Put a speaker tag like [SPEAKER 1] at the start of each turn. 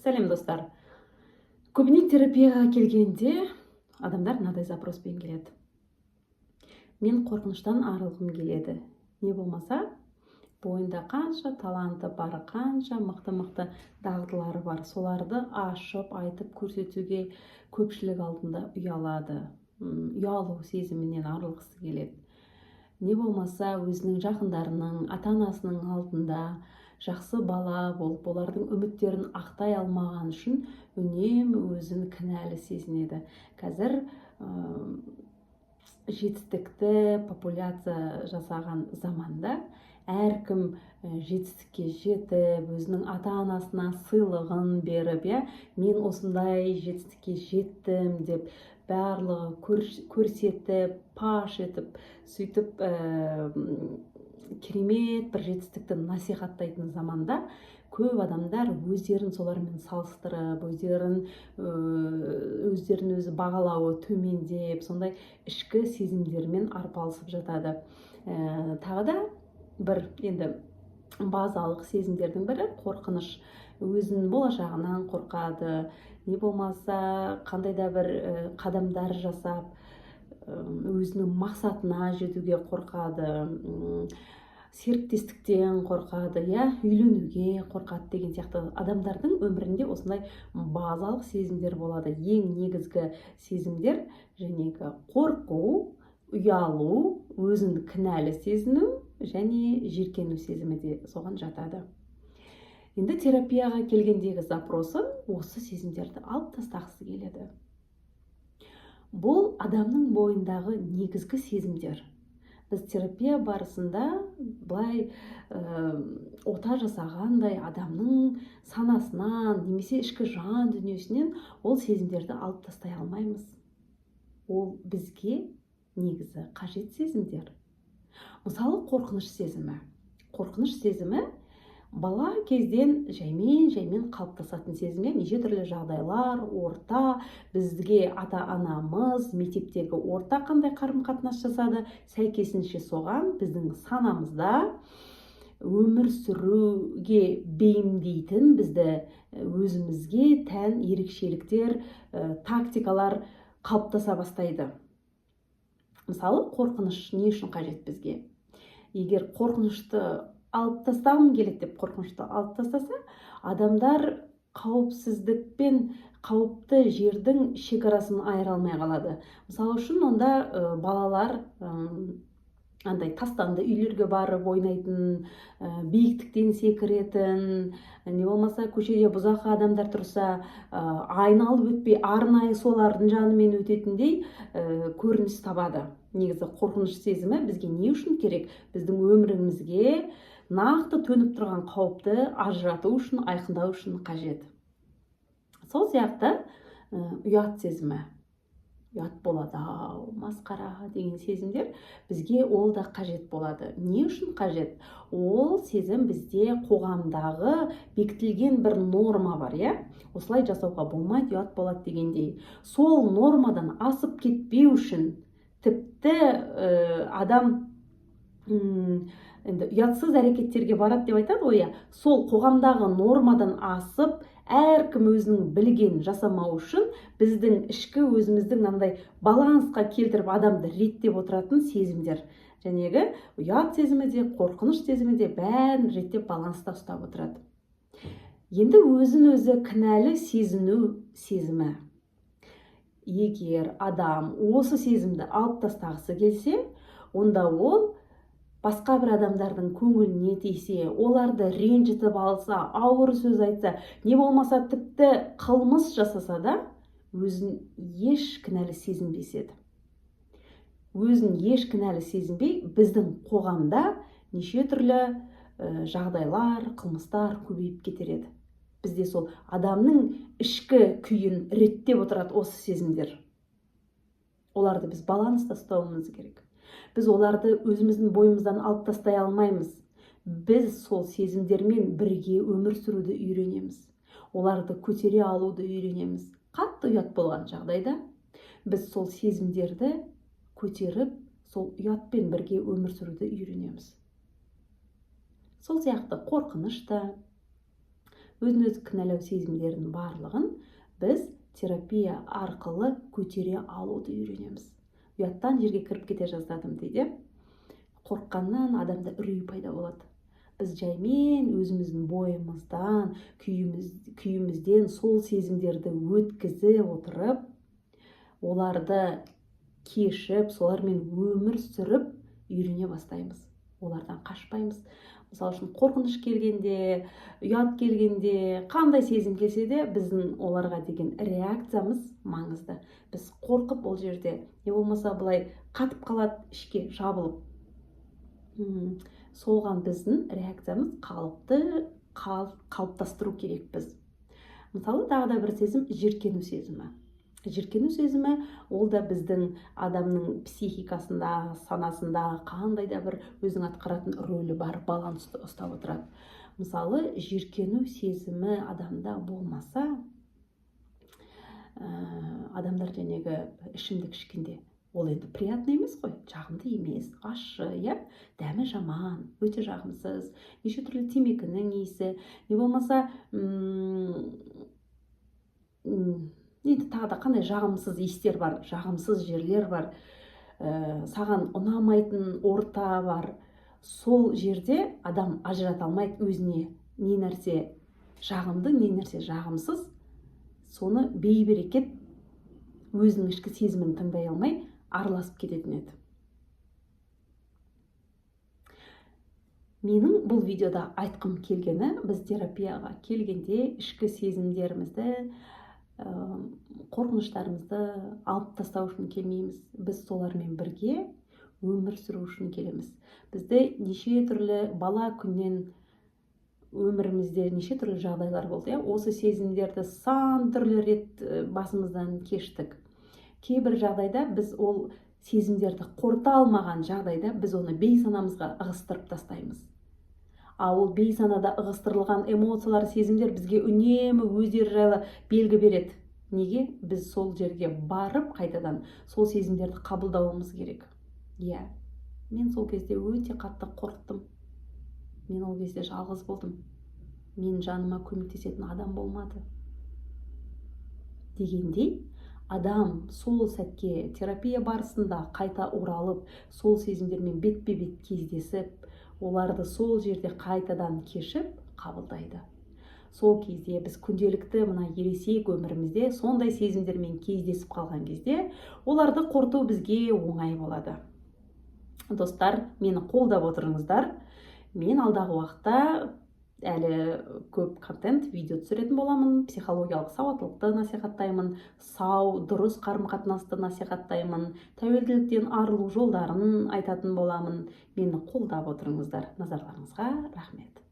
[SPEAKER 1] Сәлем достар. Көбіне терапияға келгенде адамдар мынадай запроспен келеді. Мен қорқыныштан арылғым келеді. Не болмаса, бойында қанша таланты бар, қанша мықты дағдылары бар, соларды ашып, айтып көрсетуге көпшілік алдында ұялады. Ұялу сезімінен арылғысы келеді. Не болмаса, өзінің жақындарының, ата-анасының алдында жақсы бала болып, олардың үміттерін ақтай алмаған үшін үнемі өзін кінәлі сезінеді. Қазір жетістікті популяция жасаған заманда әркім жетістікке жетіп, өзінің ата-анасына сыйлығын беріп, мен осындай жетістікке жеттім деп барлығы көрсетіп, паш етіп, сөйтіп керемет бір жетістікті насихаттайтын заманда көп адамдар өздерін солармен салыстырып, өздерін өзі бағалауы төмендеп, сондай ішкі сезімдермен арпалысып жатады. Тағы да бір енді базалық сезімдердің бірі қорқыныш. Өзінің болашағынан қорқады, не болмаса қандай да бір қадамдар жасап, өзінің мақсатына жетуге қорқады, серіктестіктен қорқады, үйленуге қорқады деген сияқты. Адамдардың өмірінде осындай базалық сезімдер болады. Ең негізгі сезімдер жәнегі қорқу, ұялу, өзін кінәлі сезіну және жиіркену сезімі де соған жатады. Енді терапияға келгендегі запросы осы сезімдерді алып тастағысы келеді. Бұл адамның бойындағы негізгі сезімдер. Біз терапия барысында былай ота жасағандай адамның санасынан, немесе ішкі жан дүниесінен ол сезімдерді алып тастай алмаймыз. Ол бізге негізі қажет сезімдер. Мысалы, қорқыныш сезімі. Қорқыныш сезімі бала кезден жаймен қалыптасатын сезім. Неше түрлі жағдайлар, орта, бізге ата-анамыз, мектептегі орта қандай қарым-қатынас жасады, сәйкесінше соған біздің санамызда өмір сүруге бейімдейтін, бізді өзімізге тән ерекшеліктер, тактикалар қалыптаса бастайды. Мысалы, қорқыныш не үшін қажет бізге? Егер қорқынышты алып тастағым келеді деп қорқынышты алып тастаса, адамдар қауіпсіздік пен қауіпті жердің шекарасын айыра алмай қалады. Мысалы үшін онда балалар андай тастанды үйлерге барып ойнайтын, биіктіктен секіретін, не болмаса көшеде бұзақы адамдар тұрса, айналып өтпей арнайы солардың жанымен өтетіндей көрініс табады. Негізі қорқыныш сезімі бізге не үшін керек? Біздің өмірімізге нақты төніп тұрған қауіпті ажырату үшін, айқындау үшін қажет. Сол сияқты ұят сезімі. Ұят болады, масқара деген сезімдер бізге ол да қажет болады. Не үшін қажет? Ол сезім бізде қоғамдағы бекітілген бір норма бар, осылай жасауға болмайды, ұят болады дегендей. Сол нормадан асып кетпеу үшін тіпті адам ұятсыз әрекеттерге барады деп айтады ғой. Сол қоғамдағы нормадан асып, әркім өзінің білген жасамау үшін біздің ішкі өзіміздің мынандай балансқа келтіріп адамды реттеп отыратын сезімдер. Жәнегі ұят сезімі де, қорқыныш сезімі де бәрін реттеп баланста ұстап отырады. Енді өзін өзі кінәлі сезіну сезімі. Егер адам осы сезімді алып тастағысы келсе, онда ол басқа бір адамдардың көңіліне тисе, оларды ренжітіп алса, ауыр сөз айтса, не болмаса тіпті қылмыс жасаса да, өзін еш кінәлі сезінбеседі. Өзін еш кінәлі сезінбей, біздің қоғамда неше түрлі жағдайлар, қылмыстар көбейіп кетер еді. Бізде сол адамның ішкі күйін реттеп отырады осы сезімдер. Оларды біз баланста ұстауымыз керек. Біз оларды өзіміздің бойымыздан алып тастай алмаймыз. Біз сол сезімдермен бірге өмір сүруді үйренеміз. Оларды көтере алуды үйренеміз. Қатты ұят болған жағдайда біз сол сезімдерді көтеріп, сол ұятпен бірге өмір сүруді үйренеміз. Сол сияқты қорқыныш та, өзін өзі кінәлау сезімдерінің барлығын біз терапия арқылы көтере алуды үйренеміз. Ұяттан жерге кіріп кете жаздадым дейді. Қорыққаннан адамда үрей пайда болады. Біз жаймен өзіміздің бойымыздан, күйімізден сол сезімдерді өткізіп отырып, оларды кешіп, солармен өмір сүріп үйрене бастаймыз. Олардан қашпаймыз. Мысалы үшін қорқыныш келгенде, ұят келгенде, қандай сезім келсе де, біздің оларға деген реакциямыз маңызды. Біз қорқып ол жерде, не болмаса былай қатып қалады, ішке жабылып. Солған біздің реакциямыз қалыптастыру керекпіз. Мысалы, тағы да бір сезім жиіркену сезімі. Жиіркену сезімі ол да біздің адамның психикасында, санасында қандай да бір өзінің атқаратын рөлі бар, балансты ұстап отырады. Мысалы, жиіркену сезімі адамда болмаса, адамдар жәнегі ішімдік ішкенде, ол енді приятный емес қой, жағымды емес, ащы, дәмі жаман, өте жағымсыз, неше түрлі темекінің иісі, не болмаса енді тағы да қандай жағымсыз иістер бар, жағымсыз жерлер бар, саған ұнамайтын орта бар. Сол жерде адам ажырата алмайды өзіне не нәрсе жағымды, не нәрсе жағымсыз. Соны бейберекет өзінің ішкі сезімін тыңдай алмай араласып кететін еді. Менің бұл видеода айтқым келгені, біз терапияға келгенде ішкі сезімдерімізді, қорқыныштарымызды алып тастау үшін келмейміз. Біз солармен бірге өмір сүру үшін келеміз. Бізде неше түрлі бала күннен өмірімізде неше түрлі жағдайлар болды. Осы сезімдерді сан түрлі рет басымыздан кештік. Кейбір жағдайда біз ол сезімдерді қорыта алмаған жағдайда біз оны бейсанамызға ығыстырып тастаймыз. Ол бейсанада ығыстырылған эмоциялар, сезімдер бізге үнемі өздері жайлы белгі береді. Неге? Біз сол жерге барып қайтадан сол сезімдерді қабылдауымыз керек. Мен сол кезде өте қатты қорықтым. Мен ол кезде жалғыз болдым. Мен жаныма көмектесетін адам болмады. Дегендей, адам сол сәтке терапия барысында қайта оралып, сол сезімдермен бетпе-бет кездесіп, оларды сол жерде қайтадан кешіп қабылдайды. Сол кезде біз күнделікті мына ересек өмірімізде сондай сезімдермен кездесіп қалған кезде, оларды қорыту бізге оңай болады. Достар, мені қолдап отырыңыздар. Мен алдағы уақытта әлі көп контент, видео түсіретін боламын. Психологиялық сауаттылықты насихаттаймын, дұрыс қарым-қатынасты насихаттаймын, тәуелділіктен арылу жолдарын айтатын боламын. Мені қолдап отырыңыздар. Назарларыңызға рахмет.